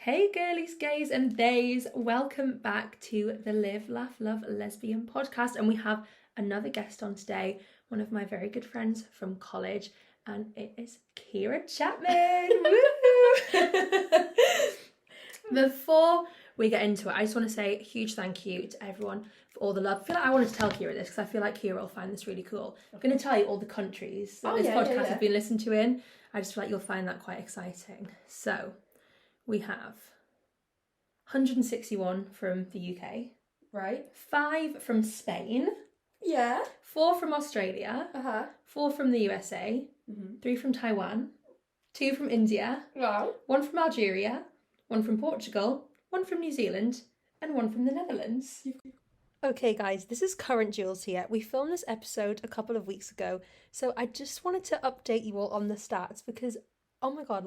Hey girlies, gays and theys, welcome back to the Live, Laugh, Love Lesbian podcast, and we have another guest on today, one of my very good friends from college, and it is Keira Chapman. Woo! Before we get into it, I just want to say a huge thank you to everyone for all the love. I feel like I wanted to tell Keira this because I feel like Keira will find this really cool. I'm going to tell you all the countries that this podcast has been listened to in. I just feel like you'll find that quite exciting. So, we have 161 from the UK. Right. 5 from Spain. Yeah. 4 from Australia. 4 from the USA. 3 from Taiwan. 2 from India. Wow. 1 from Algeria. 1 from Portugal. 1 from New Zealand. And 1 from the Netherlands. Okay guys, this is current Jules here. We filmed this episode a couple of weeks ago, so I just wanted to update you all on the stats because, oh my god,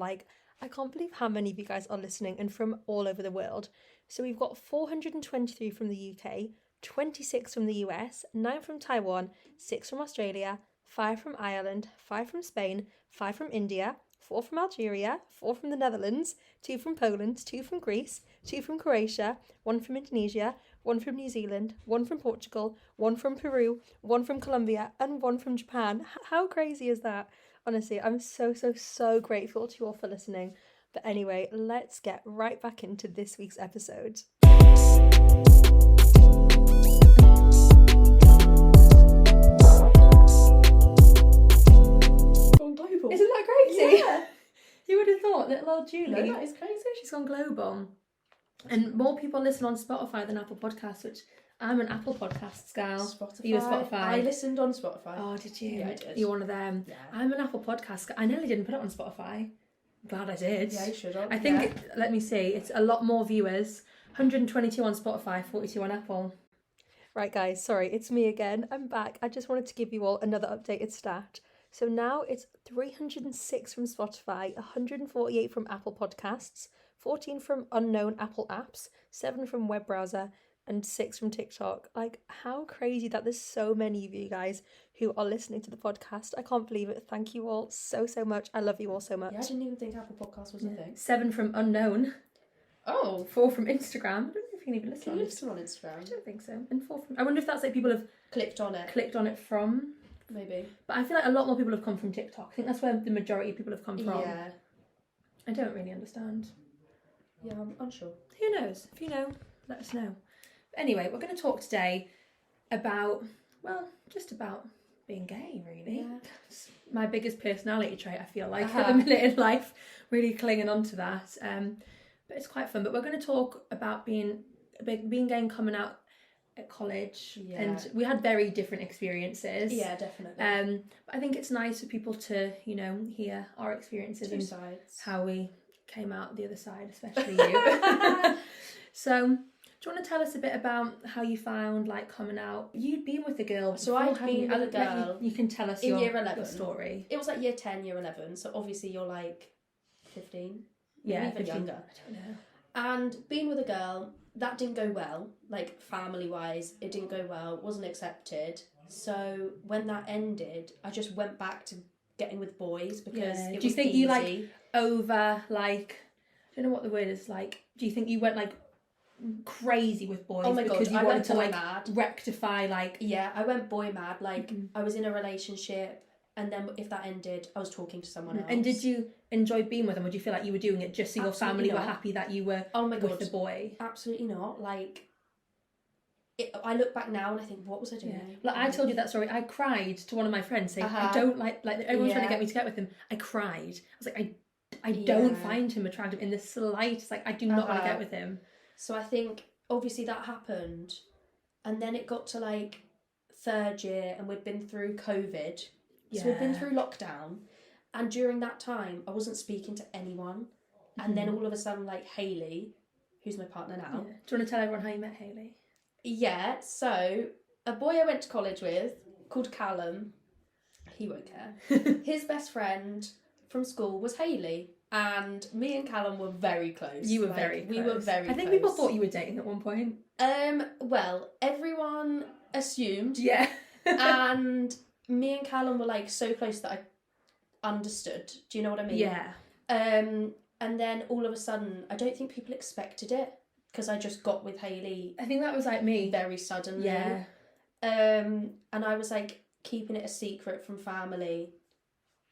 I can't believe how many of you guys are listening and from all over the world. So we've got 423 from the UK, 26 from the US, 9 from Taiwan, 6 from Australia, 5 from Ireland, 5 from Spain, 5 from India, 4 from Algeria, 4 from the Netherlands, 2 from Poland, 2 from Greece, 2 from Croatia, 1 from Indonesia, 1 from New Zealand, 1 from Portugal, 1 from Peru, 1 from Colombia, and 1 from Japan. How crazy is that? Honestly, I'm so grateful to you all for listening. But anyway, let's get right back into this week's episode. Gone global. Isn't that crazy? Yeah. You would have thought, little old Julie. No, that is crazy. She's gone global. And more people listen on Spotify than Apple Podcasts, which I'm an Apple Podcasts gal. Spotify. You a Spotify? I listened on Spotify. Oh, did you? Yeah, I did. You're one of them. Yeah. I'm an Apple Podcast gal. I nearly didn't put it on Spotify. Glad I did. Yeah, you should have. I think, let me see, it's a lot more viewers. 122 on Spotify, 42 on Apple. Right guys, sorry, it's me again. I'm back. I just wanted to give you all another updated stat. So now it's 306 from Spotify, 148 from Apple Podcasts, 14 from unknown Apple apps, 7 from web browser, and 6 from TikTok. How crazy that there's so many of you guys who are listening to the podcast. I can't believe it. Thank you all so much. I love you all so much. Yeah, I didn't even think Apple Podcast was a thing. 7 from unknown. Oh. 4 from Instagram. I don't know if you can even listen Can on you Instagram. listen on Instagram? I don't think so. And 4 from... I wonder if that's people have Clicked on it. clicked on it from. Maybe. But I feel like a lot more people have come from TikTok. I think that's where the majority of people have come from. Yeah. I don't really understand. Yeah, I'm unsure. Who knows? If you know, let us know. But anyway, we're going to talk today about, just about being gay, really. Yeah. It's my biggest personality trait, I feel like, at the minute in life. Really clinging on to that. But it's quite fun. But we're going to talk about being gay and coming out at college. Yeah. And we had very different experiences. Yeah, definitely. But I think it's nice for people to, hear our experiences Two and sides. how we came out the other side, especially you. So, do you want to tell us a bit about how you found coming out? You'd been with a girl. So before, I'd been with a girl. You can tell us in year your 11. story. It was year 10, year 11. So obviously you're 15. Yeah, even 15. younger. I don't know. And being with a girl, that didn't go well. Family-wise, it didn't go well. Wasn't accepted. So when that ended, I just went back to getting with boys because it was Do you think easy. you over I don't know what the word is do you think you went crazy with boys because you I wanted went to boy mad. rectify Yeah, I went boy mad. I was in a relationship, and then if that ended, I was talking to someone else. And did you enjoy being with them, or do you feel like you were doing it just so your Absolutely family were not. happy that you were Oh my God. with the boy? Absolutely not. I look back now and I think, what was I doing? Yeah. I told you that story. I cried to one of my friends saying, I don't everyone's trying to get me to get with him. I cried. I was like, I don't find him attractive in the slightest. I do not want to get with him. So I think obviously that happened, and then it got to third year, and we'd been through COVID. So we'd been through lockdown, and during that time I wasn't speaking to anyone. And then all of a sudden, Hayley, who's my partner now. Yeah. Do you want to tell everyone how you met Hayley? Yeah, so a boy I went to college with called Callum, he won't care. His best friend from school was Hayley, and me and Callum were very close. You were very close. We were very close. I think people thought you were dating at one point. Well, everyone assumed. Yeah. And me and Callum were so close that I understood. Do you know what I mean? Yeah. And then all of a sudden, I don't think people expected it because I just got with Hayley. I think that was like me. Very suddenly. Yeah. And I was like keeping it a secret from family,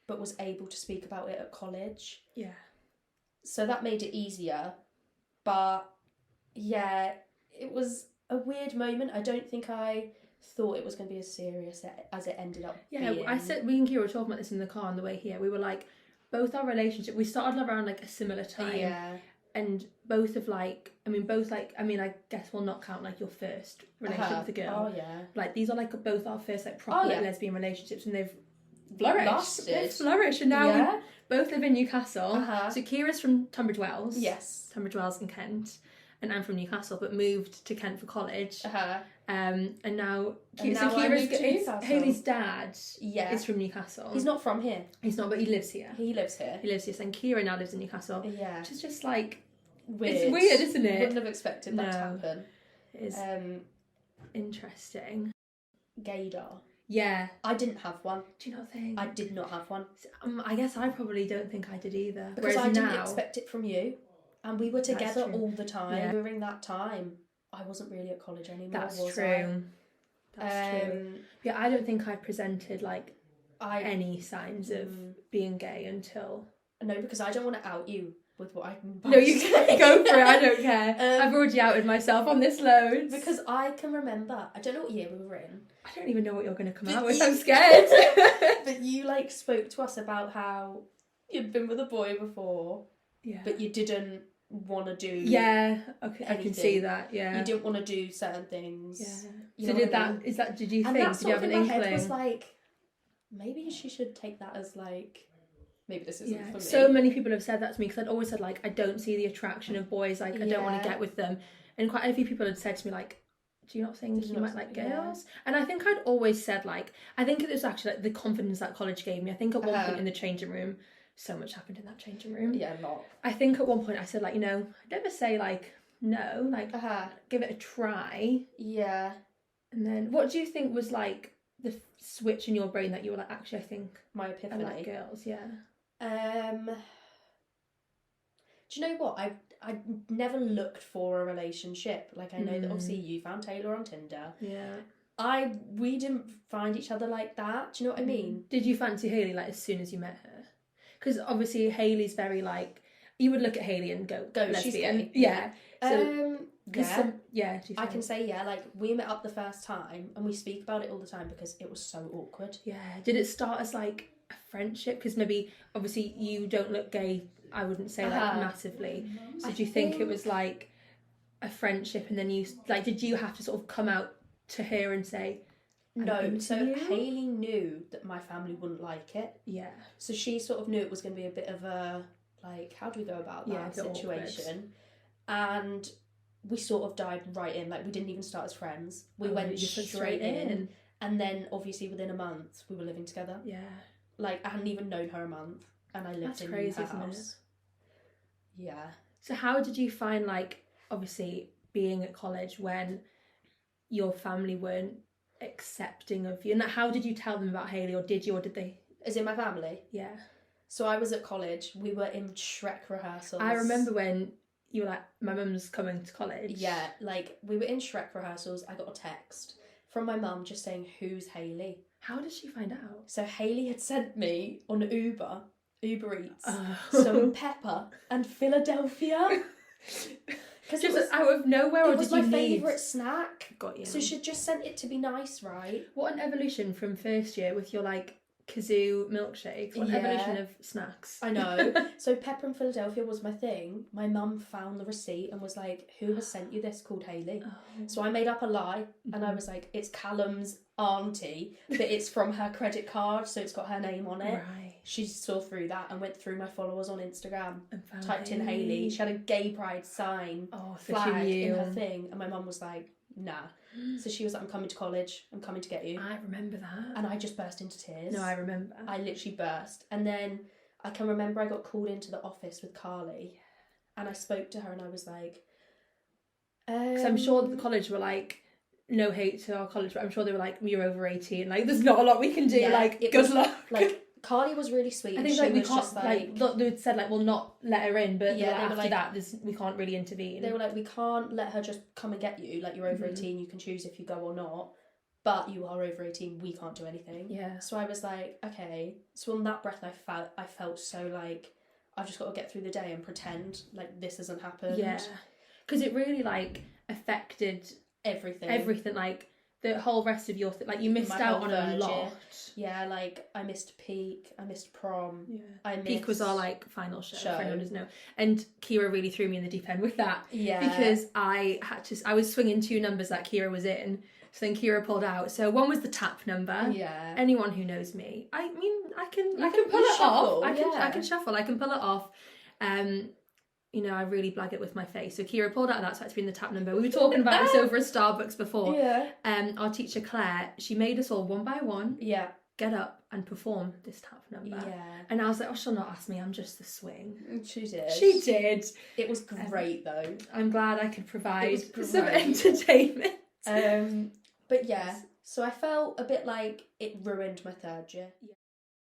but was able to speak about it at college. Yeah. So that made it easier. But yeah, it was a weird moment. I don't think I thought it was going to be as serious as it ended up being. I said, we and Keira were talking about this in the car on the way here. We were like, both our relationship, we started around like a similar time. Yeah. And both of like, I guess we'll not count like your first relationship with a girl. Oh yeah. Like these are like both our first like proper lesbian relationships, and they've flourished. They've flourished, and now we both live in Newcastle. So Keira's from Tunbridge Wells. Yes. Tunbridge Wells in Kent. And I'm from Newcastle, but moved to Kent for college. And now Hayley's dad is from Newcastle. He's not from here. He's not, but he lives here. He lives here. And Keira now lives in Newcastle. Yeah. Which is just like weird. It's weird, isn't it? Wouldn't have expected that to happen. It is interesting. Gaydar. Yeah. I didn't have one. Do you not think? I did not have one. I guess I probably don't think I did either. Because I didn't expect it from you. And we were together all the time. Yeah. During that time, I wasn't really at college anymore. That's true. That's true. Yeah, I don't think I presented like any signs of being gay until... No, because I don't want to out you with what I can... No, you can go for it, I don't care. I've already outed myself on this loads. Because I can remember, I don't know what year we were in. I don't even know what you're going to come out with, I'm scared. But you like spoke to us about how you'd been with a boy before, but you didn't want to do okay, anything. I can see that. You didn't want to do certain things. So did you think, did you have an inkling? Head was like, maybe she should take that as like, maybe this isn't for me. So many people have said that to me, because I'd always said like, I don't see the attraction of boys, like I don't want to get with them, and quite a few people had said to me like, do you not think you might like girls? And I think I'd always said like, I think it was actually like the confidence that college gave me. I think at one point in the changing room, so much happened in that changing room. Yeah, a lot. I think at one point I said like, I'd never say like no, like give it a try. Yeah. And then what do you think was like the switch in your brain that you were like, actually I think my epiphany. I like girls, Do you know what? I never looked for a relationship. Like I know that obviously you found Taylor on Tinder. Yeah. We didn't find each other like that. Do you know what I mean? Did you fancy Hayley like as soon as you met her? Because obviously Hayley's very like, you would look at Hayley and go lesbian. She's gay. Yeah. So, I can say like we met up the first time and we speak about it all the time because it was so awkward. Yeah. Did it start as like a friendship? Because maybe obviously you don't look gay, I wouldn't say like massively. So do you think it was like a friendship, and then you like, did you have to sort of come out to her and say... No, so Hayley knew that my family wouldn't like it. Yeah. So she sort of knew it was going to be a bit of a, like, how do we go about that situation? And we sort of dived right in. Like, we didn't even start as friends. We went straight in. And then, obviously, within a month, we were living together. Yeah. Like, I hadn't even known her a month. And I lived in her house. Yeah. So how did you find, like, obviously, being at college when your family weren't accepting of you, and how did you tell them about Hayley, or did they? As in my family? Yeah. So I was at college, we were in Shrek rehearsals. I remember when you were like, my mum's coming to college. Yeah, like we were in Shrek rehearsals, I got a text from my mum just saying, who's Hayley? How did she find out? So Hayley had sent me on Uber Eats, some pepper and Philadelphia. Because it was out of nowhere, or did you need... It was my favourite snack. Got you. So she'd just sent it to be nice, right? What an evolution from first year with your, like, kazoo milkshakes. What an evolution of snacks. I know. So pepper and Philadelphia was my thing. My mum found the receipt and was like, who has sent you this called Hayley? So I made up a lie, and I was like, it's Callum's auntie, but it's from her credit card, so it's got her name on it. Right. She saw through that and went through my followers on Instagram and found typed in Hayley. She had a gay pride sign flag in her thing, and my mum was like, nah. So she was like, I'm coming to college, I'm coming to get you. I remember that. And I just burst into tears. No, I remember. I literally burst. And then I can remember I got called into the office with Carly, and I spoke to her and I was like, because I'm sure the college were like, no hate to our college, but I'm sure they were like, you're over 18, like there's not a lot we can do, like good luck. Like Carly was really sweet. I think she like we was can't just they'd said like we'll not let her in, but Yeah, they were after like- that we can't really intervene. They were like, we can't let her just come and get you. Like, you're over 18, you can choose if you go or not. But you are over 18, we can't do anything. Yeah. So I was like, okay. So on that breath, I felt so like I've just got to get through the day and pretend like this hasn't happened. Yeah. Because it really like affected everything. Like the whole rest of your like you missed out on a lot. Yeah, like I missed Peak, I missed prom. Yeah. Peak was our like final show. For anyone who doesn't know. And Keira really threw me in the deep end with that. Yeah. Because I was swinging 2 numbers that Keira was in. So then Keira pulled out. So one was the tap number. Yeah. Anyone who knows me, I mean, I can pull it off. I can shuffle. I can pull it off. You know, I really blag it with my face. So Keira pulled out of that, so it's been the tap number. We were talking about this over a Starbucks before. Yeah. Our teacher Claire, she made us all one by one get up and perform this tap number. Yeah. And I was like, oh, she'll not ask me. I'm just the swing. She did. She did. It was great though. I'm glad I could provide some entertainment. But yeah, so I felt a bit like it ruined my 3rd year. Yeah.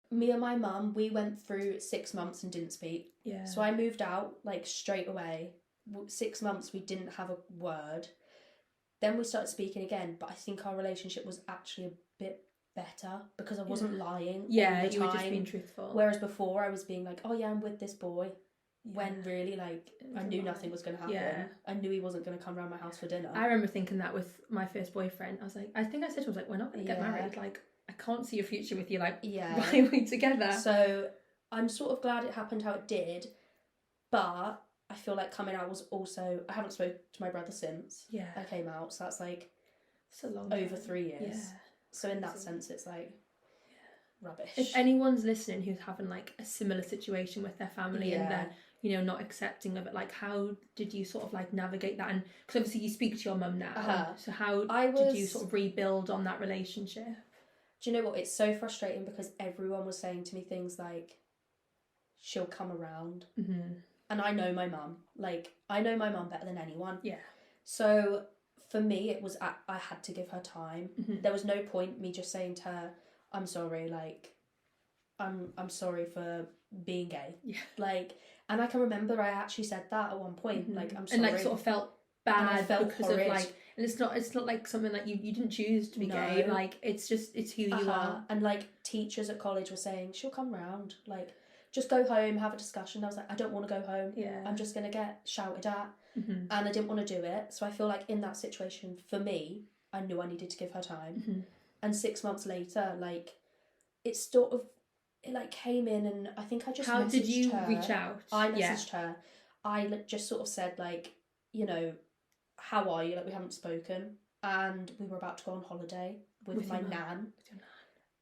Me and my mum, we went through 6 months and didn't speak. Yeah. So I moved out like straight away. 6 months we didn't have a word. Then we started speaking again, but I think our relationship was actually a bit better because I wasn't lying. Yeah, all the you time. were just being truthful. Whereas before I was being like, oh yeah, I'm with this boy. When really, like, I knew nothing was going to happen. Yeah. I knew he wasn't going to come around my house for dinner. I remember thinking that with my first boyfriend. I was like, I think I said to him, I was like, we're not going to get married. Like, I can't see a future with you. Like, why are we together? So I'm sort of glad it happened how it did. But I feel like coming out was also... I haven't spoken to my brother since I came out. So that's like it's a long over time. 3 years. Yeah. So in that sense, it's like rubbish. If anyone's listening who's having like a similar situation with their family and they're, you know, not accepting of it, like how did you sort of like navigate that? And because obviously you speak to your mum now, so how did you sort of rebuild on that relationship? Do you know what? It's so frustrating because everyone was saying to me things like, she'll come around. Mm-hmm. And I know my mum. Like, I know my mum better than anyone. Yeah. So for me, it was I had to give her time. Mm-hmm. There was no point me just saying to her, I'm sorry, like, I'm sorry for being gay. Yeah. Like, and I can remember I actually said that at one point. Mm-hmm. Like, I'm sorry. And like sort of felt bad because horrid. of like, and it's not like something like you didn't choose to be gay. Like, it's who you are. And like teachers at college were saying, she'll come round. Like, just go home, have a discussion. I was like, I don't want to go home. Yeah. I'm just going to get shouted at. Mm-hmm. And I didn't want to do it. So I feel like in that situation, for me, I knew I needed to give her time. Mm-hmm. And 6 months later, like, it sort of, it like came in and I think I just messaged her. How did you reach out? I messaged her. I just sort of said, like, you know, how are you? Like, we haven't spoken. And we were about to go on holiday with my nan.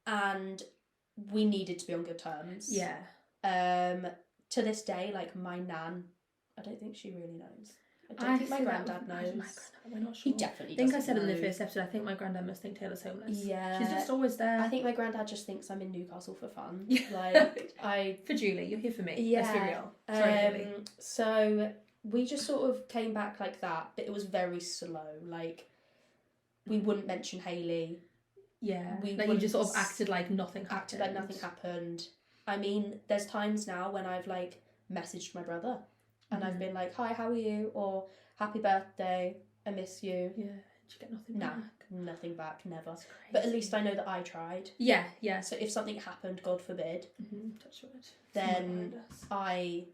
And we needed to be on good terms. Yeah. To this day, like, my nan, I don't think she really knows. I don't think my granddad knows. We're not sure. He definitely I think doesn't I said know. in the first episode, I think my granddad must think Taylor's homeless. Yeah. She's just always there. I think my granddad just thinks I'm in Newcastle for fun. Yeah. Like, For Julie, you're here for me. Yeah. Let's be real. Sorry, Julie. So we just sort of came back like that, but it was very slow. Like, we wouldn't mention Hayley. Yeah. Like, you just sort of acted like nothing happened. Acted like nothing happened. I mean, there's times now when I've, like, messaged my brother and I've been like, hi, how are you? Or happy birthday, I miss you. Yeah. Did you get nothing back? Nothing back, never. But at least I know that I tried. Yeah, yeah. So if something happened, God forbid, touch wood, then I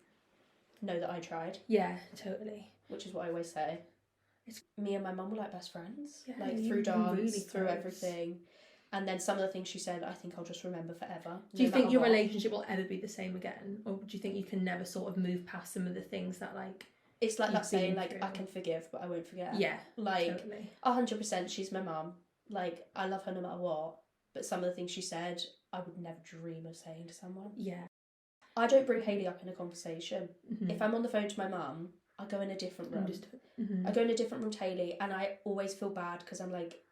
know that I tried. Yeah, totally. Which is what I always say. Me and my mum were like best friends. Yeah, like through dance, through everything. And then some of the things she said, I think I'll just remember forever. Do you think your relationship will ever be the same again? Or do you think you can never sort of move past some of the things that, like... It's like that saying, like, I can forgive, but I won't forget. Yeah, like, totally. 100% she's my mum. Like, I love her no matter what. But some of the things she said, I would never dream of saying to someone. Yeah. I don't bring Hayley up in a conversation. Mm-hmm. If I'm on the phone to my mum, I go in a different room. Mm-hmm. I go in a different room to Hayley, and I always feel bad because I'm like,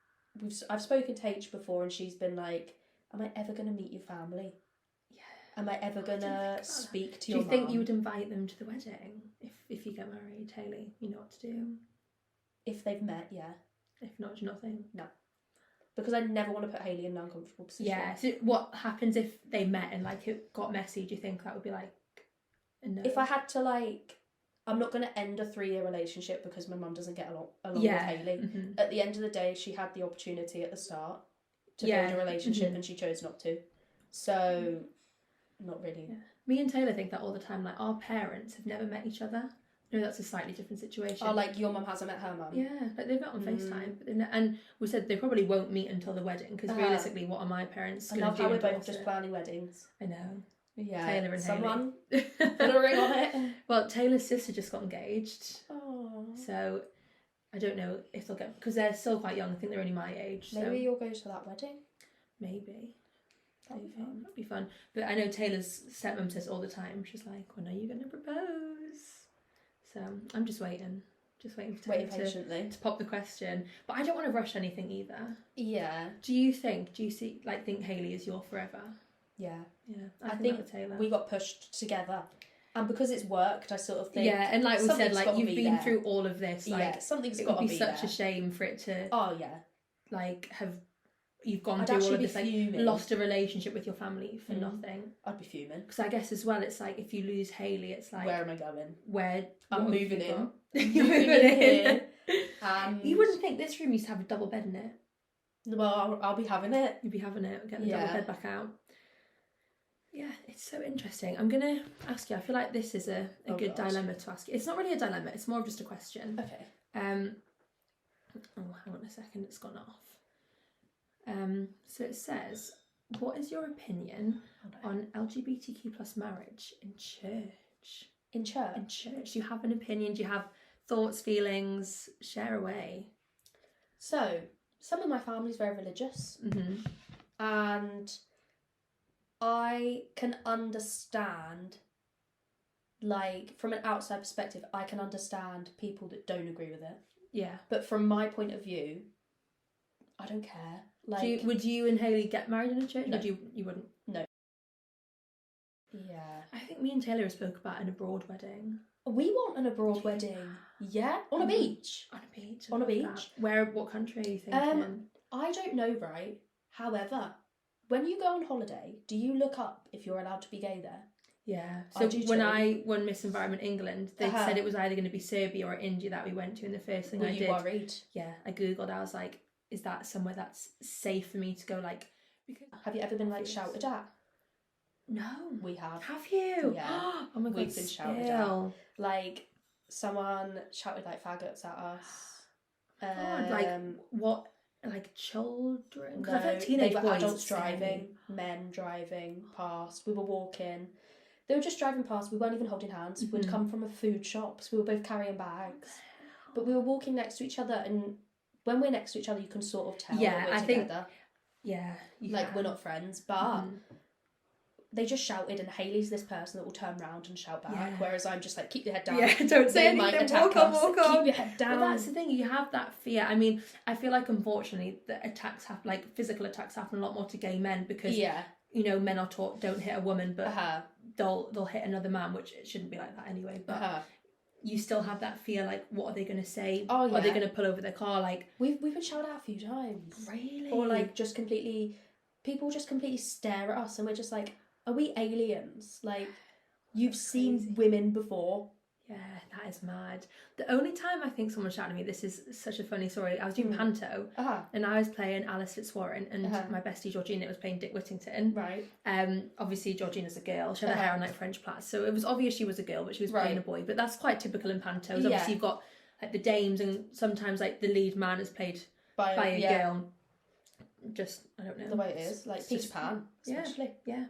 I've spoken to H before, and she's been like, am I ever going to meet your family? Yeah. Am I ever going to speak to your mum? Do you think you would invite them to the wedding if you get married, Hayley? You know what to do? If they've met, yeah. If not, nothing. No. because I never want to put Hayley in an uncomfortable position. Yeah. So what happens if they met and like it got messy? Do you think that would be like a no? If I had to like, I'm not going to end a 3-year relationship because my mum doesn't get along with Hayley. Mm-hmm. At the end of the day, she had the opportunity at the start to build a relationship and she chose not to. So, not really. Yeah. Me and Taylor think that all the time. Like, our parents have never met each other. No, that's a slightly different situation. Oh, like your mum hasn't met her mum? Yeah, like they've met on FaceTime. But and we said they probably won't meet until the wedding because realistically, what are my parents going to do? I love how we're both just planning weddings. I know. Yeah. Taylor and someone Hayley. put a ring on it. Well, Taylor's sister just got engaged. Oh. So I don't know if they'll get, because they're still quite young. I think they're only my age. Maybe you'll go to that wedding. Maybe. That'd be fun. That'd be fun. But I know Taylor's stepmom says all the time, she's like, when are you going to propose? So I'm just waiting. Just waiting for Taylor patiently to pop the question. But I don't want to rush anything either. Yeah. Do you think Hayley is your forever? Yeah. Yeah. I think Taylor. we got pushed together. And because it's worked, I sort of think... Yeah, and like we said, like you've been through all of this. Like, yeah, something's it got would to be be such there. a shame for it to... Oh, yeah. Like, you've gone I'd through all of be this, like, fuming. lost a relationship with your family for nothing. I'd be fuming. Because I guess as well, it's like, if you lose Hayley, it's like... Where am I going? I'm moving in. You're moving in here. And you wouldn't think this room used to have a double bed in it. Well, I'll be having it. You'd be having it. Get the double bed back out. Yeah, it's so interesting. I'm going to ask you, I feel like this is a good dilemma to ask you. It's not really a dilemma, it's more of just a question. Okay. Hang on a second, it's gone off. So it says, what is your opinion on LGBTQ plus marriage in church? In church? In church. Do you have an opinion? Do you have thoughts, feelings? Share away. So, some of my family's very religious. Mm-hmm. And I can understand, like, from an outside perspective, I can understand people that don't agree with it. Yeah. But from my point of view, I don't care. Like, would you and Hayley get married in a church? No. Or you wouldn't? No. Yeah. I think me and Taylor spoke about an abroad wedding. We want an abroad wedding. Yeah? On a beach. On a beach. On a beach. What country are you thinking? I don't know, right? However, when you go on holiday, do you look up if you're allowed to be gay there? Yeah. So when I won Miss Environment England, they said it was either going to be Serbia or India that we went to, and the first thing I did... Were you worried? Yeah, I googled. I was like, is that somewhere that's safe for me to go? Like, because have you ever been like shouted at? No, we have. Have you? Yeah. Oh my god, we've been shouted at. Like someone shouted like faggots at us. God, like what? Like children? No, I feel like teenage they were boys adults driving, men driving past. We were walking. They were just driving past. We weren't even holding hands. Mm-hmm. We'd come from a food shop, so we were both carrying bags. But we were walking next to each other, and when we're next to each other, you can sort of tell that we're together. Like we're not friends, but they just shouted, and Hayley's this person that will turn around and shout back, whereas I'm just like, keep your head down. Yeah, don't say anything, might attack us. Walk on. Keep your head down. But that's the thing, you have that fear. I mean, I feel like unfortunately the attacks happen, like physical attacks happen a lot more to gay men because you know, men are taught don't hit a woman, but they'll hit another man, which it shouldn't be like that anyway. But you still have that fear, like, what are they going to say? Oh, yeah. Are they going to pull over their car? Like, we've been shouted at a few times. Really? Or like people just completely stare at us, and we're just like, are we aliens? Like, you've seen women before. Yeah, that is mad. The only time I think someone shouted at me, this is such a funny story, I was doing panto, and I was playing Alice Fitzwarren, and my bestie Georgina was playing Dick Whittington. Right. Obviously Georgina's a girl, she had her hair on like French plaits, so it was obvious she was a girl, but she was playing a boy, but that's quite typical in pantos. Obviously you've got like the dames, and sometimes like the lead man is played by a girl. Just, I don't know. The way it is, like Peter Pan, especially. Yeah.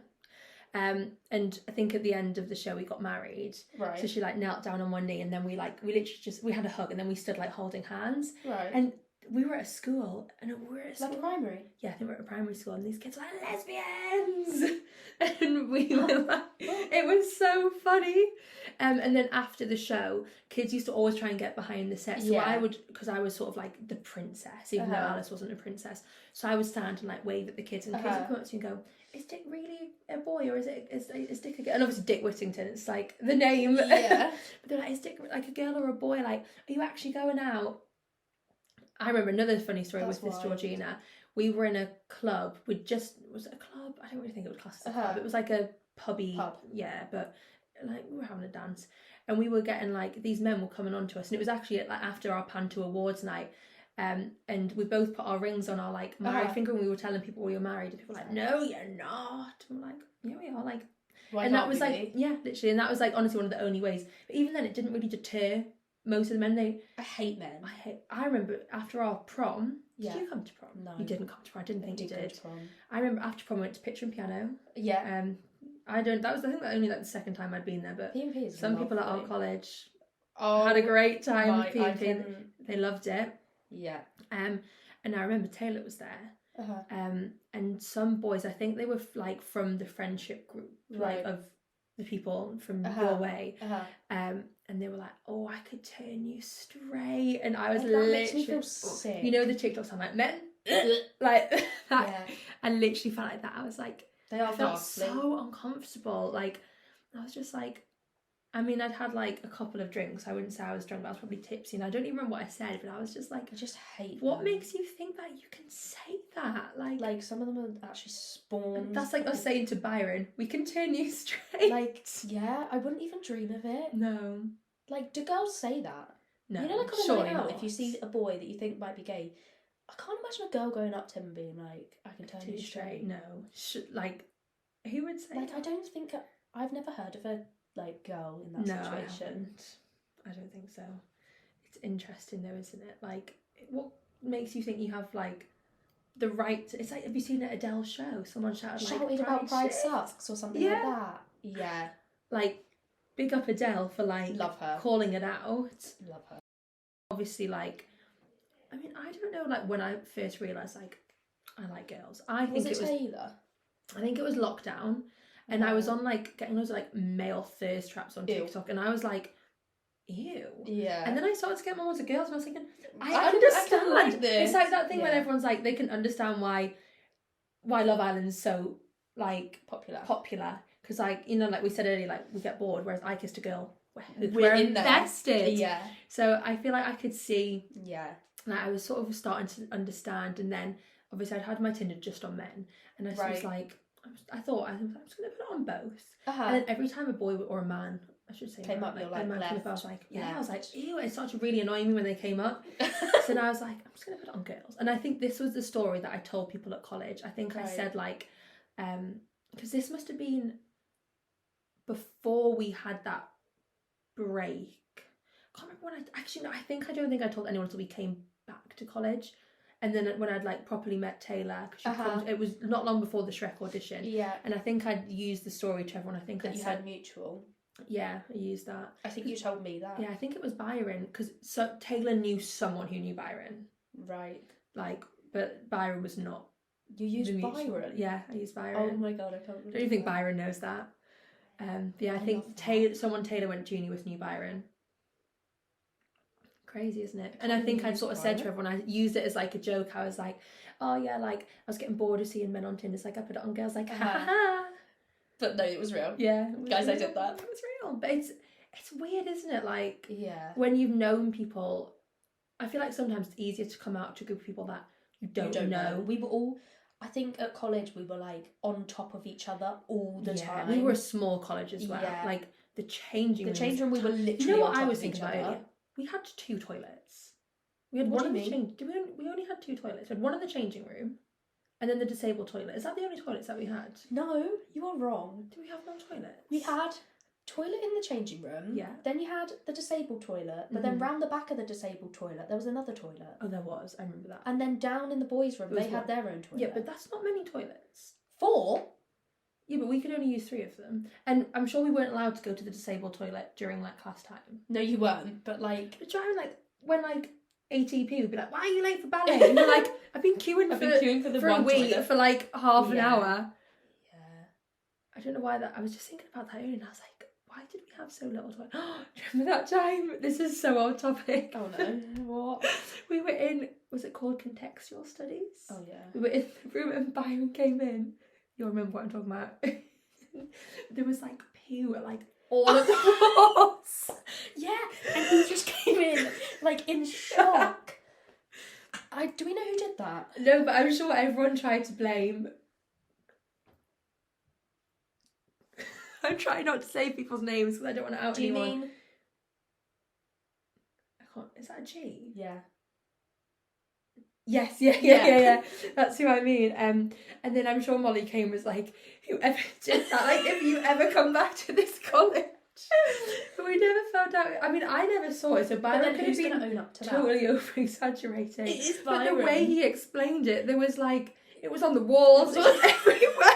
And I think at the end of the show we got married. Right. So she like knelt down on one knee, and then we literally we had a hug, and then we stood like holding hands. Right. And we were at a school, and we were at like a primary. Yeah, I think we were at a primary school, and these kids were like lesbians, and we were like, it was so funny. And then after the show, kids used to always try and get behind the set. So I would, because I was sort of like the princess, even though Alice wasn't a princess. So I would stand and like wave at the kids, and kids would come up to you and go, is Dick really a boy, or is Dick a girl? And obviously Dick Whittington, it's like the name. Yeah. But they're like, is Dick like a girl or a boy? Like, are you actually going out? I remember another funny story with this Georgina. we were in a club. Was it a club? I don't really think it was classed as a club. It was like a pub. Yeah, but like we were having a dance, and we were getting like these men were coming on to us, and it was actually like after our Panto Awards night. And we both put our rings on our like married finger, and we were telling people we were married, and people were like, "No, you're not." And we're like, "Yeah, we are." Like, and that was like, yeah, literally, and that was like honestly one of the only ways. But even then, it didn't really deter most of the men. I hate men. I remember after our prom. Yeah. Did you come to prom? No, you didn't come to prom. I didn't think you did. Prom. I remember after prom, we went to Picture and Piano. Yeah. I think that only like the second time I'd been there, but P&P is some people at our college had a great time with P&P. They loved it. Yeah. And I remember Taylor was there. And some boys, I think they were like from the friendship group, like of the people from your way. And they were like, "Oh, I could turn you straight," and I was literally, makes me feel sick. You know the TikToks I'm like, men, like that. Yeah. I literally felt like that. I was like, I felt so uncomfortable. Like, I was just like, I mean, I'd had like a couple of drinks. I wouldn't say I was drunk, but I was probably tipsy, and I don't even remember what I said, but I was just like, I just hate what makes you think that you can say that? Like some of them are actually spawned. That's like us saying to Byron, "We can turn you straight." Like, yeah, I wouldn't even dream of it. No. Like, do girls say that? No. You know, like on a night out, if you see a boy that you think might be gay, I can't imagine a girl going up to him and being like, "I can turn you straight." No. Like, who would say like, that? I don't think... I've never heard of a, like, girl in that situation. I don't think so. It's interesting though, isn't it? Like, what makes you think you have, like, the right to... It's like, have you seen an Adele show? Someone shouted about Pride sucks or something like that. Yeah. Like, big up Adele for, like... Love her. Calling it out. Love her. Obviously, like... I mean, I don't know, like, when I first realised, like, I like girls. I think it was Taylor? I think it was lockdown. And I was on, like, getting loads of, like, male thirst traps on TikTok. And I was like, ew. Yeah. And then I started to get more into girls. And I was thinking, I understand. I like this. It's like that thing when everyone's like, they can understand why Love Island's so, like... Popular. Because, like, you know, like we said earlier, like, we get bored. Whereas I Kissed a Girl, we're invested. Yeah. So I feel like I could see... Yeah. Like, I was sort of starting to understand. And then, obviously, I'd had my Tinder just on men. And I was like... I thought, I'm just going to put it on both. And then every time a boy or a man, I should say, came up, you're like, left, I was like, I was like, ew, it started to really annoy me when they came up. So now I was like, I'm just going to put it on girls. And I think this was the story that I told people at college. I think I said, like, because this must have been before we had that break. I can't remember when I don't think I told anyone until we came back to college. And then when I'd like properly met Taylor, cause it was not long before the Shrek audition. Yeah. And I think I'd used the story to everyone. I think that you had mutual. Yeah, I used that. I think you told me that. Yeah, I think it was Byron, because Taylor knew someone who knew Byron. Right. Like, but Byron was not. You used Byron? Yeah, I used Byron. Oh my god, I can't believe Don't you think Byron knows that? Yeah, I think Taylor went to uni with knew Byron. Crazy, isn't it? And I think I'd sort of said to everyone, I used it as like a joke. I was like, oh yeah, like I was getting bored of seeing men on Tinder, so like I put it on girls, like ha ha ha. But no, it was real. Yeah, guys, I did that. It was real, but it's weird, isn't it? Like, yeah, when you've known people, I feel like sometimes it's easier to come out to a group of people that you don't know. We were all, I think at college we were like on top of each other all the time. We were a small college as well. Yeah. Like the changing room we were literally. You know what I was thinking about earlier? We had 2 toilets. We had one in the change. We only had 2 toilets. We had one in the changing room, and then the disabled toilet. Is that the only toilets that we had? No, you are wrong. Do we have more toilets? We had toilet in the changing room. Yeah. Then you had the disabled toilet, but then round the back of the disabled toilet there was another toilet. Oh, there was. I remember that. And then down in the boys' room they had their own toilet. Yeah, but that's not many toilets. 4. Yeah, but we could only use 3 of them. And I'm sure we weren't allowed to go to the disabled toilet during, like, class time. No, you weren't, but, like... But trying, like, when, like, ATP would be like, why are you late for ballet? And you're like, I've been queuing for a week for, like, half an hour. Yeah. I don't know why that... I was just thinking about that earlier, and I was like, why did we have so little toilet? Do you remember that time? This is so off topic. Oh, no. What? We were in... Was it called contextual studies? Oh, yeah. We were in the room and Byron came in. You'll remember what I'm talking about. There was like poo at like all of the floors. Yeah, and he just came in like in shock. Do we know who did did that. No, but I'm sure everyone tried to blame. I'm trying not to say people's names because I don't want to out anyone. Do you mean? I can't. Is that a G? Yeah. Yes, yeah. That's who I mean. And then I'm sure Molly Kane was like, whoever did that, like, if you ever come back to this college. But we never found out. I mean, I never saw it, so Byron could have been own up to totally over-exaggerating. It is But Byron. the way he explained it, there was like, it was on the walls, it was everywhere.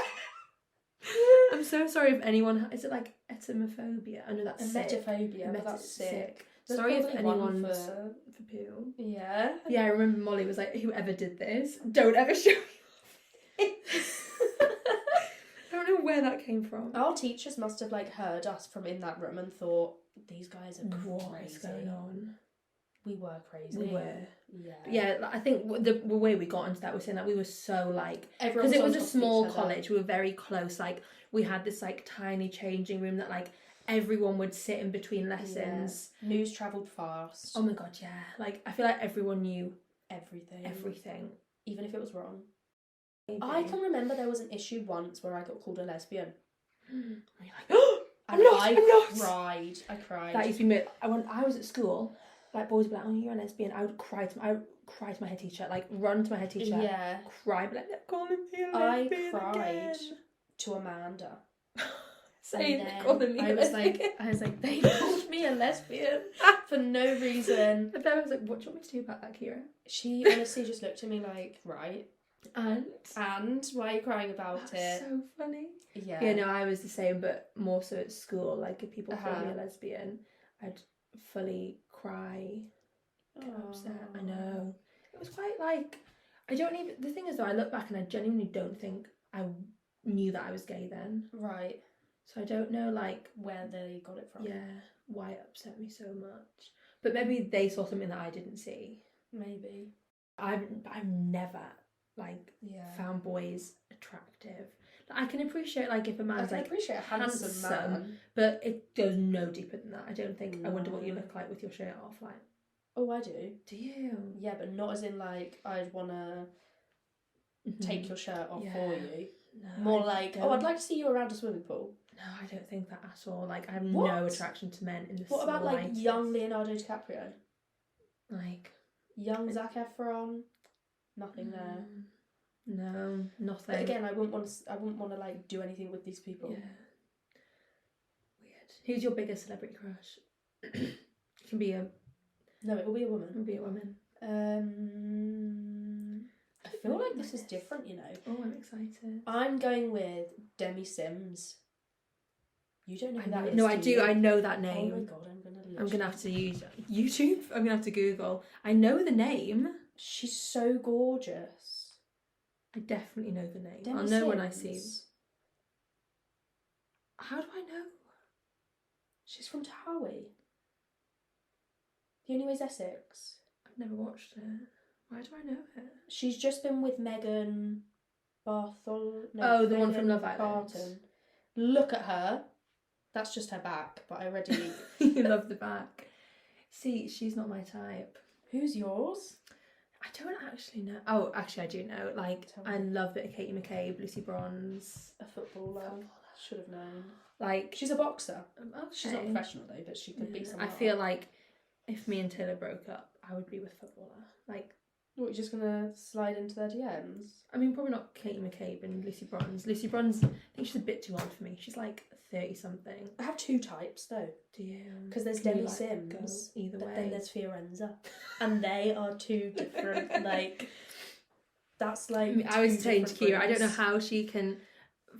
I'm so sorry if anyone... Is it like etymophobia? I know that's sick. Emetophobia, but that's sick. Sorry if anyone's for poo. Yeah. Yeah, I remember Molly was like, whoever did this, don't ever show me. I don't know where that came from. Our teachers must have like heard us from in that room and thought, these guys are crazy. What is going on? We were crazy. We were. Yeah. Yeah, I think the way we got into that was saying that we were so like... Because it was a small college, we were very close. Like, we had this like tiny changing room that like everyone would sit in between lessons. Yeah. News travelled fast. Oh my god, yeah. Like, I feel like everyone knew everything. Even if it was wrong. Maybe. I can remember there was an issue once where I got called a lesbian. And you're like, oh, I'm not. I cried. That used to be me. When I was at school, like, boys would be like, oh, you're a lesbian. I would cry to my head teacher, like, run to my head teacher. Yeah. Cry, but like, they're calling me a lesbian I cried again. to Amanda. Saying they're calling me I was like, they called me a lesbian for no reason. And then I was like, what do you want me to do about that, Keira? She honestly just looked at me like, right. And why are you crying about it? So funny. Yeah. Yeah, no, I was the same, but more so at school. Like, if people called me a lesbian, I'd fully cry, get upset. I know. It was quite like, the thing is though, I look back and I genuinely don't think I knew that I was gay then. Right. So I don't know, like, where they got it from. Yeah, why it upset me so much. But maybe they saw something that I didn't see. Maybe. I've never, like, found boys attractive. I can appreciate, like, if a man's, like, appreciate a handsome man. But it goes no deeper than that. I don't think, I wonder what you look like with your shirt off, like. Oh, I do. Do you? Yeah, but not as in, like, I'd want to take your shirt off for you. No, more like, I'd like to see you around a swimming pool. No, I don't think that at all. Like, I have no attraction to men in the What about, like, young Leonardo DiCaprio? Like... Young Zac Efron? Nothing there. No, nothing. But again, I wouldn't want to, like, do anything with these people. Yeah. Weird. Who's your biggest celebrity crush? It can be a... No, it will be a woman. It will be a woman. I feel like this is different, you know. Oh, I'm excited. I'm going with Demi Sims. You don't know who that is? No, I do. I know that name. Oh my god, I'm gonna have to use YouTube. I'm gonna have to Google. I know the name. She's so gorgeous. I definitely know the name. Demi I'll know Sims. when I see. How do I know? She's from Towie. The Only Way's Essex. I've never watched it. Why do I know it? She's just been with Megan Barthol. No, oh, the Megan one from Love Island. Barton. Look at her. That's just her back, but I already... You love the back. See, she's not my type. Who's yours? I don't actually know. Oh, actually I do know. Like, I love a bit of Katie McCabe, Lucy Bronze. A footballer. Should have known. Like... She's a boxer. Okay. She's not professional though, but she could be someone. I feel like if me and Taylor broke up, I would be with a footballer. Like... What, you're just going to slide into their DMs? I mean, probably not Katie McCabe and Lucy Bronze. Lucy Bronze, I think she's a bit too old for me. She's like 30-something. I have two types, though. Do you? Because there's Demi Sims, either way. But then there's Fiorenza. And they are two different, like... That's like... I was saying to Keira, I don't know how she can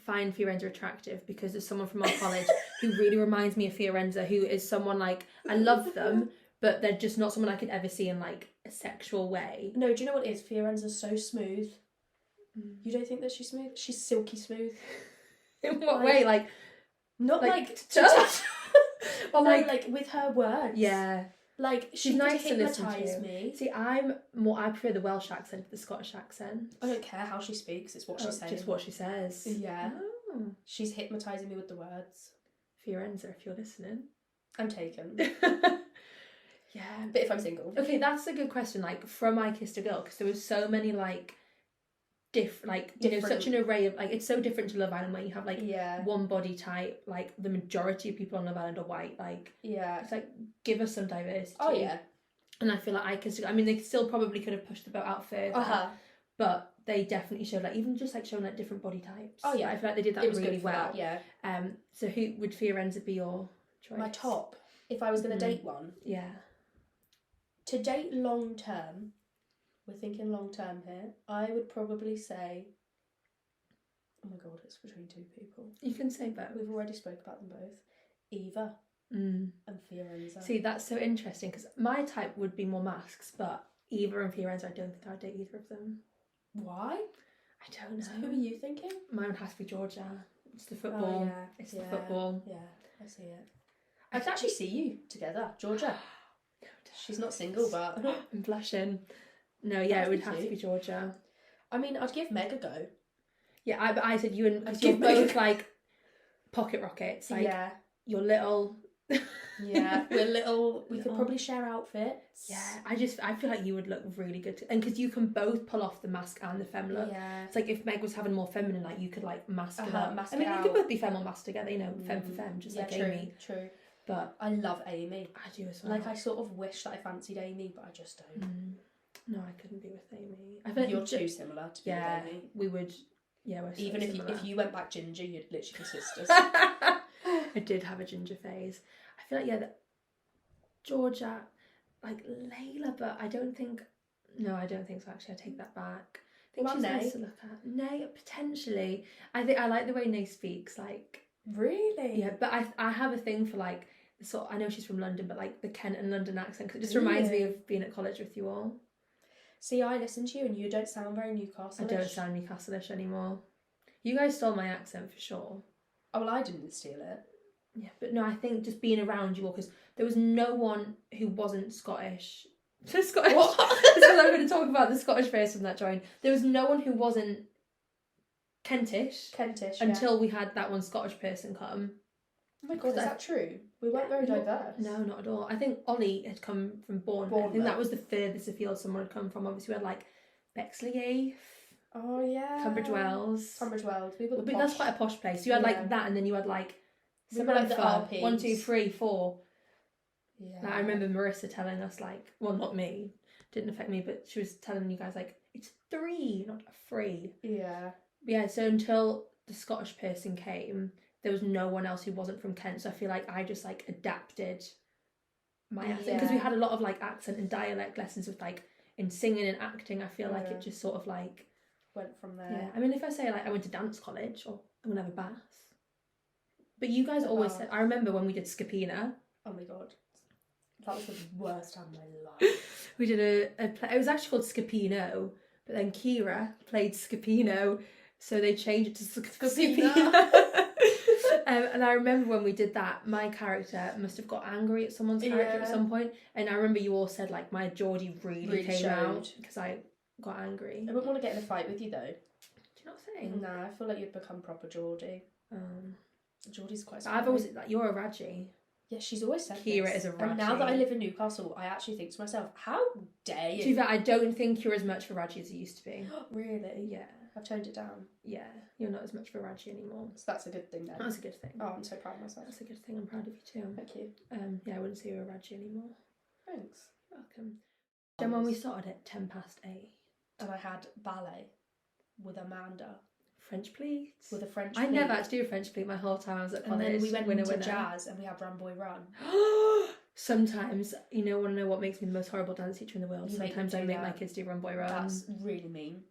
find Fiorenza attractive because there's someone from our college who really reminds me of Fiorenza, who is someone like... I love them, but they're just not someone I could ever see in like a sexual way. No, do you know what it is? Fiorenza's so smooth. You don't think that she's smooth? She's silky smooth. In what way? Like, not like to touch. Or like with her words. Yeah. Like she's nice to listen to. Me. See, I prefer the Welsh accent to the Scottish accent. I don't care how she speaks, it's what she's saying. Just what she says. Yeah. Oh. She's hypnotising me with the words. Fiorenza, if you're listening. I'm taken. Yeah. But if I'm single. Okay, that's a good question. Like, from I Kissed a Girl, because there was so many, like, such an array of, like, it's so different to Love Island where you have, like, one body type, like, the majority of people on Love Island are white, like, it's like, give us some diversity. Oh, yeah. And I feel like I Kissed a Girl, I mean, they still probably could have pushed the boat out further, but they definitely showed, like, even just, like, showing, like, different body types. Oh, yeah. Like, I feel like they did that really well. That, yeah. So who would Fiorenza be your choice? My top, if I was going to date one. Yeah. To date long term, we're thinking long term here, I would probably say, oh my god, it's between two people. You can say both. We've already spoke about them both. Eva and Fiorenza. See, that's so interesting because my type would be more masks, but Eva and Fiorenza, I don't think I'd date either of them. Why? I don't know. So who are you thinking? Mine has to be Georgia. It's the football. Oh, yeah. It's the football. Yeah, I see it. I could actually see you together, Georgia. She's not single, but I'm blushing. No, yeah, it would have to be Georgia. I mean, I'd give Meg a go. Yeah, but I said you and because you're both like pocket rockets. Like, you're little. Yeah, we're little. We could probably share outfits. Yeah, I feel like you would look really good, and because you can both pull off the mask and the femme look. Yeah, it's like if Meg was having more feminine, like you could like mask it up. Mask I mean, it you out. could both be femme or mask together, you know, femme for femme, just like true, Amy. True. But I love Amy. I do as well. Like I sort of wish that I fancied Amy, but I just don't. No, I couldn't be with Amy. I feel like you're too similar to be with Amy. We would. Yeah, we're so even similar. if you went back ginger, you'd literally be sisters. I did have a ginger phase. I feel like that Georgia, like Layla, but I don't think. No, I don't think so. Actually, I take that back. I think she's nice to look at. Nay, potentially. I think I like the way Nay speaks. Like really. Yeah, but I have a thing for like I know she's from London, but like the Kent and London accent because it just reminds me of being at college with you all. See, I listen to you and you don't sound very Newcastle-ish. I don't sound Newcastle-ish anymore. You guys stole my accent for sure. Oh, well, I didn't steal it. Yeah, but no, I think just being around you all, because there was no one who wasn't Scottish. Scottish. What? This is what I'm going to talk about, the Scottish person that joined. There was no one who wasn't Kentish. Until we had that one Scottish person come. Oh my god, is that true? We weren't very diverse. No, not at all. I think Ollie had come from Bournemouth. I think that was the furthest afield someone had come from. Obviously, we had like Bexley. Oh yeah. Tunbridge Wells. We were but that's quite a posh place. You had like that, and then you had like we were like the RPs. 1, 2, 3, 4. Yeah. Like, I remember Marissa telling us like, well, not me, didn't affect me, but she was telling you guys like it's 3, not 3. Yeah. Yeah. So until the Scottish person came, there was no one else who wasn't from Kent. So I feel like I just like adapted my accent because we had a lot of like accent and dialect lessons with like in singing and acting. I feel like it just sort of like went from there. Yeah, I mean, if I say like I went to dance college or I'm gonna have a bath, but you guys always said. I remember when we did Scapina. Oh my god, that was the worst time of my life. We did a play. It was actually called Scapino, but then Keira played Scapino, so they changed it to Scapina. And I remember when we did that, my character must have got angry at someone's character at some point, and I remember you all said like my Geordie really came out because I got angry. I wouldn't want to get in a fight with you though. Do you not think? No, I feel like you'd become proper Geordie. Geordie's quite. I've always like you're a Raji. Yeah, she's always said Keira is a Raji. And now that I live in Newcastle, I actually think to myself, how dare you? To be fair, I don't think you're as much of a Raji as you used to be. Really? Yeah. I've toned it down. Yeah, you're not as much of a Raji anymore. So that's a good thing then. That's a good thing. Oh, I'm so proud of myself. That's a good thing. I'm proud of you too. Thank you. Yeah, I wouldn't say you're a Raji anymore. Thanks. Welcome. Then when we started at 8:10. And I had ballet with Amanda. French pleats. With a French pleat. I never had to do a French pleat my whole time I was at college. And then we went into jazz and we had Ramboy Run. Sometimes, you know, want to know what makes me the most horrible dance teacher in the world? Sometimes I make my kids do Run Boy Run. That's really mean.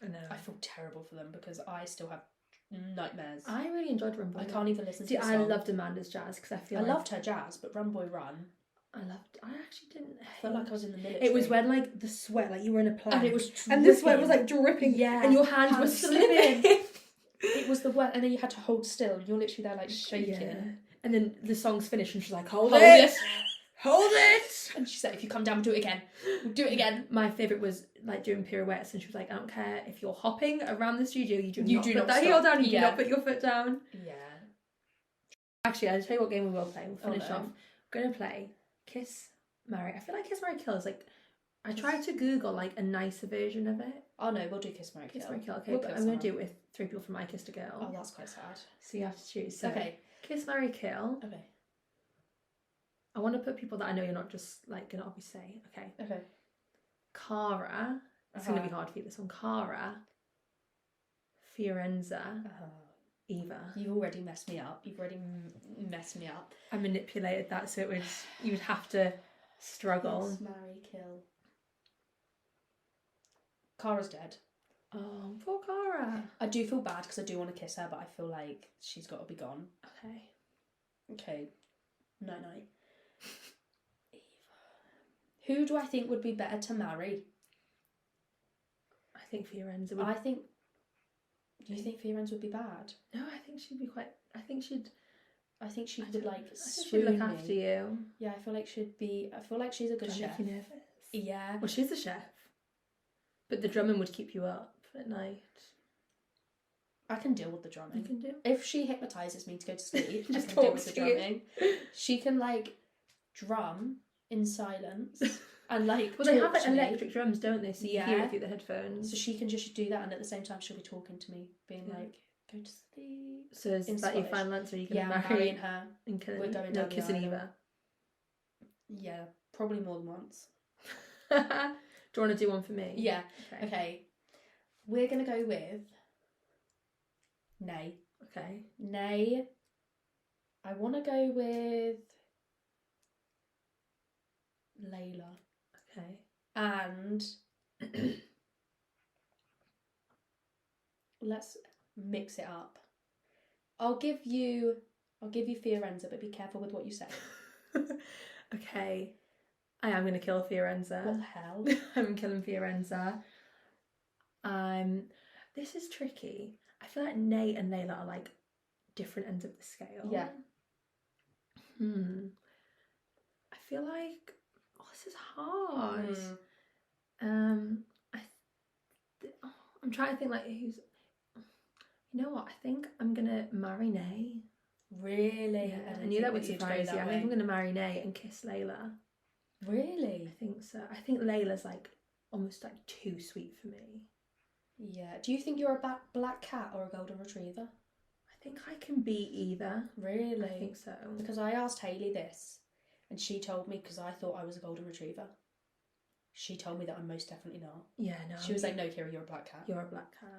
I know. I feel terrible for them because I still have nightmares. I really enjoyed Run Boy Run. I can't even listen to it. I loved Amanda's jazz because I loved her jazz, but Run Boy Run. I actually didn't. I felt like I was in the military. It was when like the sweat, like you were in a plank, and it was dripping. And the sweat was like dripping. Yeah, and your hands were slipping. It was the wet, and then you had to hold still. And you're literally there like shaking. Yeah. And then the song's finished, and she's like, "Hold it, hold it." And she said, "If you come down, we'll do it again. We'll do it again." My favourite was like doing pirouettes, and she was like, "I don't care if you're hopping around the studio, you do not put that heel down. You do not put your foot down." Yeah. Actually, I'll tell you what game we will play. We'll finish off. We're gonna play Kiss, marry. I feel like kiss, marry, kill is like, I tried to Google like a nicer version of it. Oh no, we'll do kiss, marry, kill. Kiss, marry, kill. Okay, We'll but kill I'm going to someone. do it with 3 people from I Kissed a Girl. Oh, that's quite sad. So you have to choose. So, Okay. kiss, marry, kill. Okay. I want to put people that I know you're not just like going to obviously say. Okay. Okay. Cara. It's going to be hard for you, this one. Cara. Fiorenza. Eva. You've already messed me up. You've already messed me up. I manipulated that so you would have to struggle. Kiss, marry, kill. Cara's dead. Oh, poor Cara. I do feel bad because I do want to kiss her, but I feel like she's got to be gone. Okay. Okay. Night night. Eva. Who do I think would be better to marry? I think Fiorenza would. I think. Do you think Fiorenza would be bad? No, I think she'd be quite. I think she would like. I think she'd look after you. Yeah, I feel like she'd be. I feel like she's a good chef. Make you nervous? Yeah. Well, she's the chef, but the drumming would keep you up at night. I can deal with the drumming. You can do. If she hypnotises me to go to sleep, I Just can deal talk with the to you. drumming. She can like drum in silence and like. Well, they have talk like to me. electric drums, don't they? So you hear it through the headphones. So she can just do that, and at the same time, she'll be talking to me, being Yeah. like, "Go to sleep." So is in that your Scottish. final answer? Are you Yeah, going I'm to marry marrying her. and killing? We're going no, down the kissing aisle. Eva. Yeah, probably more than once. Do you want to do one for me? Yeah. Okay. We're gonna go with Nay. Okay. Nay. I want to go with Layla. Okay. And let's mix it up. I'll give you Fiorenza, but be careful with what you say. Okay. I am going to kill Fiorenza. What the hell? I'm killing Fiorenza. This is tricky. I feel like Nate and Layla are like different ends of the scale. Yeah. I feel like this is hard. I'm trying to think like who's. You know what? I think I'm gonna marry Nay. Really? Yeah, I knew that would surprise you. I think I'm gonna marry Nay and kiss Layla. Really? I think so. I think Layla's like almost like too sweet for me. Yeah. Do you think you're a black cat or a golden retriever? I think I can be either. Really? I think so. Because I asked Hayley this, and she told me, because I thought I was a golden retriever. She told me that I'm most definitely not. Yeah, no. She was like, "No, Keira, you're a black cat." You're a black cat.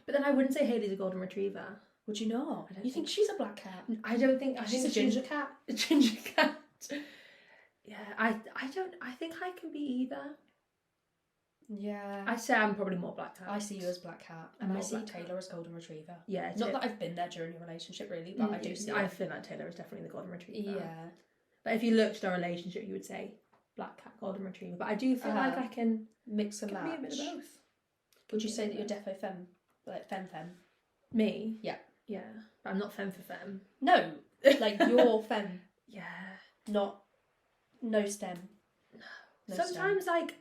But then I wouldn't say Hayley's a golden retriever. Would you not? I don't You think she's a black cat? I don't think. I She's think a ginger cat. A ginger cat. Yeah, I don't. I think I can be either. Yeah. I say I'm probably more black cat. I see you as black cat, and I see Taylor as golden retriever. Yeah. Not that I've been there during your relationship, really, but I do see. I feel like Taylor is definitely the golden retriever. Yeah. But if you looked at our relationship, you would say black cat, golden retriever. But I do feel like I can mix and match. Be a bit of both. Would you say that you're defo femme, like femme? Me? Yeah. Yeah, but I'm not femme for femme. No, like you're femme. Yeah. Not no stem. No. Sometimes stem. Like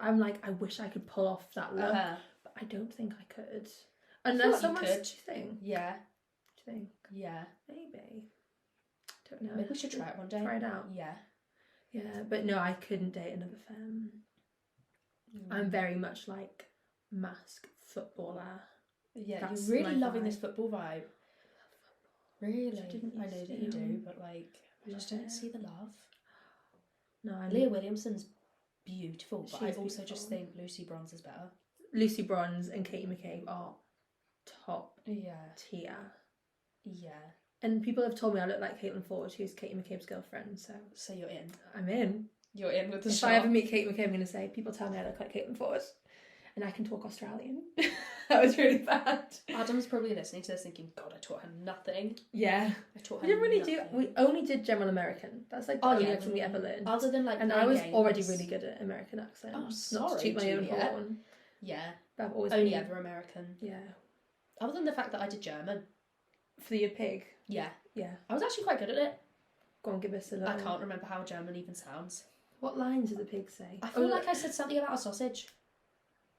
I'm like I wish I could pull off that look, but I don't think I could. Unless like someone could. Do you think? Yeah. Do you think? Yeah. Maybe. Don't know. Maybe we should try it one day. Try it out. Yeah. Yeah, but no, I couldn't date another femme. I'm very much like mask footballer. Yeah, you're really loving this football vibe. Really? I know that you do, but like, I just don't see the love. No, Leah Williamson's beautiful, but I also beautiful. just think Lucy Bronze is better. Lucy Bronze and Katie McCabe are top tier. Yeah. And people have told me I look like Caitlin Ford, who's Katie McCabe's girlfriend, so you're in. I'm in. You're in with the If I ever meet Kate McCabe, I'm going to say, people tell me I look like Caitlin Ford. And I can talk Australian. That was really bad. Adam's probably listening to this thinking, God, I taught her nothing. Yeah. I taught her We didn't really nothing. We only did general American. That's like the only accent we ever learned. Other than like and I was already really good at American accents. Oh, sorry, not to toot my own horn. Yeah. But I've always only ever American. Yeah. Other than the fact that I did German. For your pig? Yeah. Yeah. I was actually quite good at it. Go on, give us a little... I can't remember how German even sounds. What lines does the pig say? I feel like I said something about a sausage.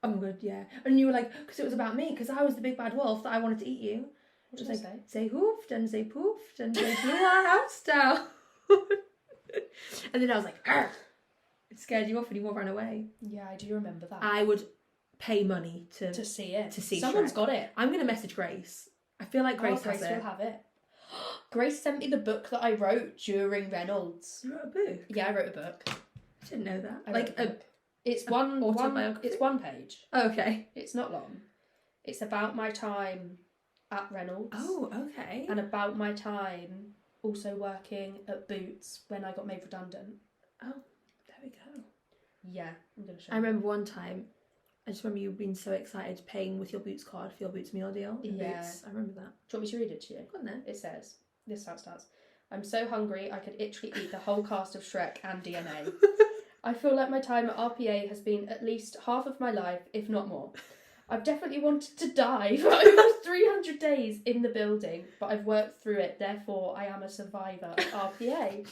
Oh good, yeah. And you were like, because it was about me, because I was the big bad wolf that I wanted to eat you. What did I say? Say hoofed and say poofed and say blew our house down. And then I was like, argh. It scared you off and you all ran away. Yeah, I do remember that. I would pay money to see it. To see Someone's Shrek. got it. I'm going to message Grace. I feel like Grace has it. Grace will have it. Grace sent me the book that I wrote during Reynolds. You wrote a book? Yeah, I wrote a book. I didn't know that. I wrote a book. It's one autobiography? It's one page. Oh, okay. It's not long. It's about my time at Reynolds. Oh, okay. And about my time also working at Boots when I got made redundant. Oh, there we go. Yeah, I'm going to show I remember one time, I just remember you being so excited paying with your Boots card for your Boots meal deal. Yeah. Boots. I remember that. Do you want me to read it to you? Go on then. It says, this is how it starts. I'm so hungry I could literally eat the whole cast of Shrek and DNA. I feel like my time at RPA has been at least half of my life, if not more. I've definitely wanted to die for over 300 days in the building, but I've worked through it, therefore I am a survivor at RPA.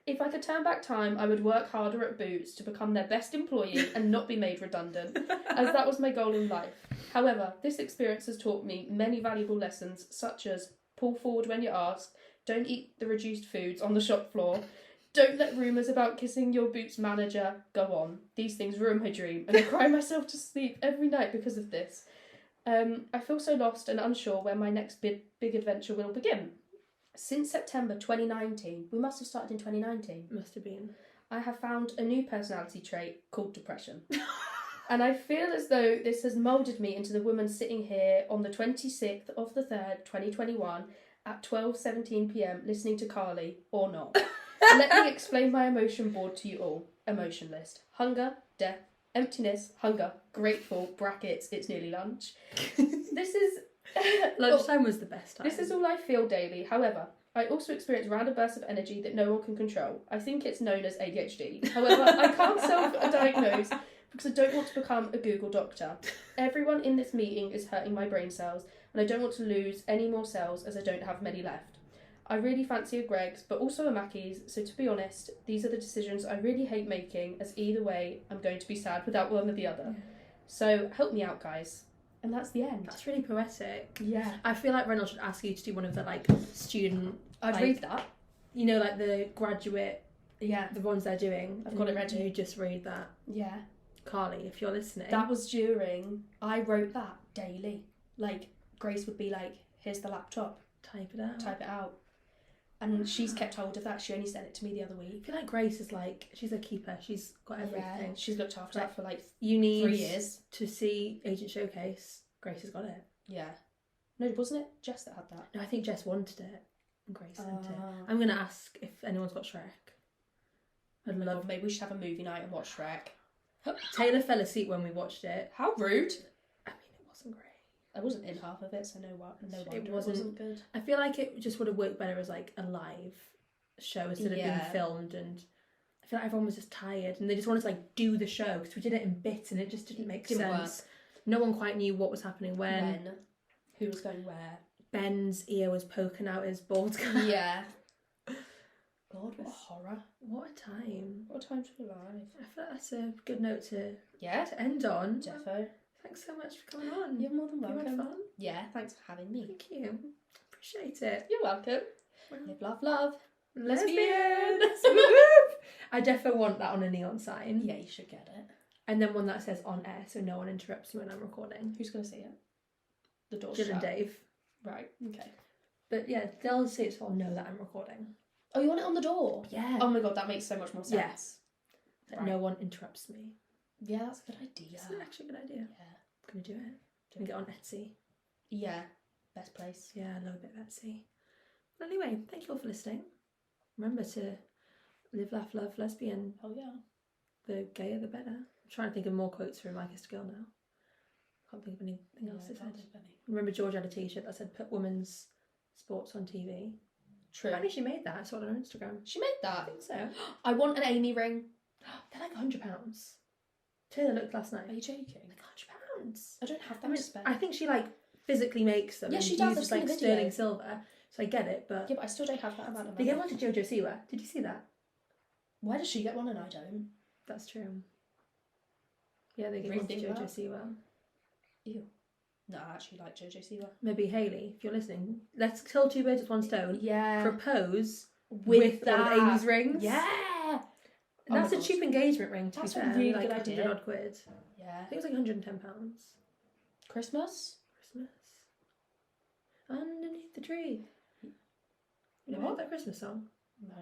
If I could turn back time, I would work harder at Boots to become their best employee and not be made redundant, as that was my goal in life. However, this experience has taught me many valuable lessons, such as pull forward when you're asked, don't eat the reduced foods on the shop floor, don't let rumours about kissing your Boots manager go on. These things ruin my dream, and I cry myself to sleep every night because of this. I feel so lost and unsure where my next big adventure will begin. Since September 2019, we must have started in 2019. Must have been. I have found a new personality trait called depression. And I feel as though this has moulded me into the woman sitting here on the 26th of the 3rd, 2021 at 12:17 p.m. listening to Carly, or not. Let me explain my emotion board to you all. Emotion list. Hunger, death, emptiness, hunger, grateful, brackets, it's nearly lunch. This is... Lunchtime was the best time. This is all I feel daily. However, I also experience random bursts of energy that no one can control. I think it's known as ADHD. However, I can't self-diagnose because I don't want to become a Google doctor. Everyone in this meeting is hurting my brain cells, and I don't want to lose any more cells as I don't have many left. I really fancy a Greg's, but also a Mackey's, so to be honest, these are the decisions I really hate making, as either way, I'm going to be sad without one or the other. Yeah. So help me out, guys. And that's the end. That's really poetic. Yeah. I feel like Reynolds should ask you to do one of the, like, student... I'd read that. You know, like, the graduate... Yeah. The ones they're doing. I've got it ready. You just read that. Yeah. Carly, if you're listening. That was during... I wrote that daily. Like, Grace would be like, here's the laptop. Type it out. And she's kept hold of that. She only sent it to me the other week. I feel like Grace is like, she's a keeper. She's got everything. Yeah, she's looked after that for like you need 3 years. To see Agent Showcase. Grace has got it. Yeah. No, wasn't it Jess that had that? No, I think Jess wanted it. And Grace sent it. I'm going to ask if anyone's got Shrek. I'd love... Maybe we should have a movie night and watch Shrek. Taylor fell asleep when we watched it. How rude. I mean, it wasn't great. I wasn't in half of it, so no wonder It wasn't good. I feel like it just would have worked better as like a live show instead of being filmed, and I feel like everyone was just tired and they just wanted to like do the show because we did it in bits and it just didn't make sense. Work. No one quite knew what was happening when. Who was going where. Ben's ear was poking out his bald guy. Yeah. God, what a horror. What a time. What a time to be alive. I feel like that's a good note to end on. Defo. Thanks so much for coming on. You're more than welcome. You had fun? Yeah, thanks for having me. Thank you. Appreciate it. You're welcome. Live, laugh, love. Lesbian! I defo want that on a neon sign. Yeah, you should get it. And then one that says on air so no one interrupts me when I'm recording. Who's going to see it? The door's Jill shut. and Dave. Right, okay. But yeah, they'll see it so I'll know that I'm recording. Oh, you want it on the door? Yeah. Oh my god, that makes so much more sense. Yes. That Right. no one interrupts me. Yeah, that's a good idea. It's actually a good idea. Yeah. I'm going to do it. I'm going to get on Etsy. Yeah, best place. Yeah, I love a bit of Etsy. But anyway, thank you all for listening. Remember to live, laugh, love, lesbian. Oh yeah. The gayer the better. I'm trying to think of more quotes from My Kissed Girl now. Can't think of anything else they said. Remember George had a t-shirt that said put women's sports on TV. True. Apparently she made that. I saw it on her Instagram. She made that? I think so. I want an Amy ring. They're like £100. Taylor looked last night. Are you joking? Like £100. I don't have that I mean, respect. I think she like physically makes them. Yeah, and she does. uses I've seen like the video. sterling silver. So I get it, but Yeah, but I still don't have that amount of they money. gave one to Jojo Siwa. Did you see that? Why does she get one and I don't? That's true. Yeah, they gave Really one to think Jojo that? Siwa. Ew. No, I actually like Jojo Siwa. Maybe Hayley, if you're listening, let's kill two birds with one stone. Yeah. Propose With one of that. Amy's rings. Yeah. And that's a cheap engagement ring, to That's be a fair. really like good 100 idea. odd quid. Yeah. I think it was like £110. Christmas? Underneath the tree. You never What? heard that Christmas song? No.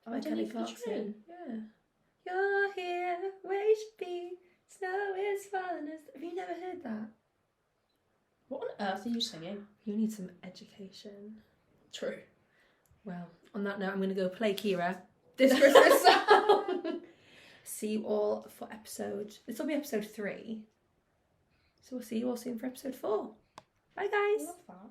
By Kelly Underneath the tree? Clarkson. Yeah. You're here where you should be. Snow is falling. Have you never heard that? What on earth are you singing? You need some education. True. Well, on that note, I'm going to go play Keira this Christmas song. See you all for this will be episode 3. So we'll see you all soon for episode 4. Bye, guys. Love that.